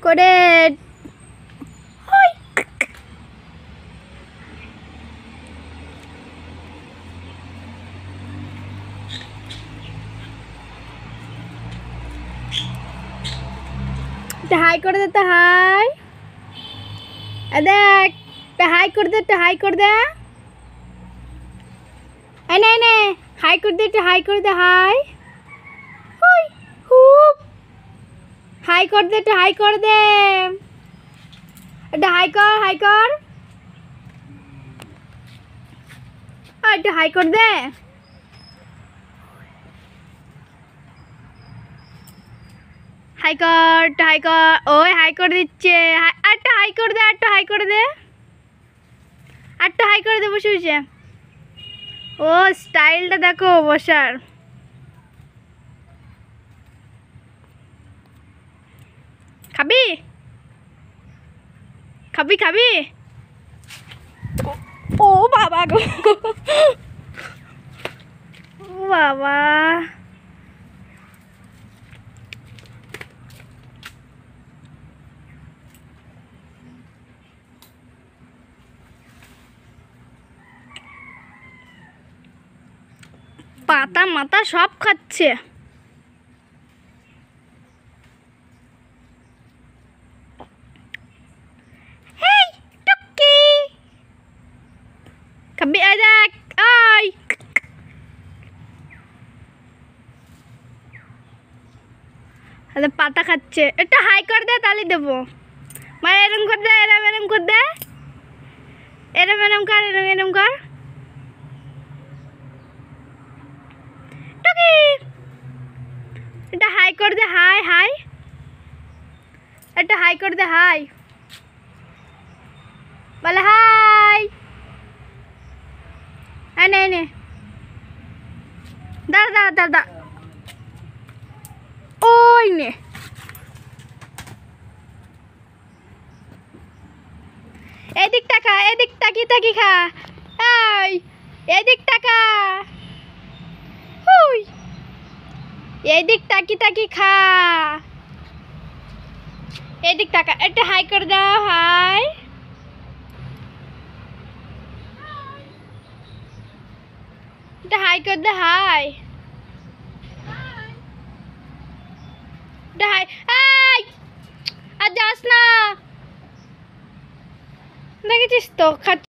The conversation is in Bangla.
করে হাই করে দে তো হাই দেখ হাই করে দে হাই করে দে নে হাই করে দে হাই করে দে হাই হাই कर दे हाई कर दे हाई कर हाई कर हाई कर दे हाई कर ओए हाई कर दिच्छे हाई कर दे हाई कर दे हाई कर दे बसे बसे ओ स्टाइलটা देखो বসার খাবি খাবি খাবি ও বাবা গো ও বাবা পাতা মাথা সব খাচ্ছে খাবি দেখ আই আরে পাতা খাচ্ছে এটা হাই করে দে তালি দেব মানে এরকম করে দে এরকম করে দে এরকম কর এরকম কর টকি এটা হাই করে দে হাই হাই এটা হাই করে দে হাই বলে হাই নে দাঁড়া দাঁড়া দাঁড়া দাঁড়া ওই নে এদিক টাকা এদিক তাকি তাকি খা এই এদিক টাকা হুই এদিক তাকি তাকি খা এদিক টাকা এটা হাই করে দাও হাই এটা হাই कर दे हाय हाय आई आज जास ना देखिस तो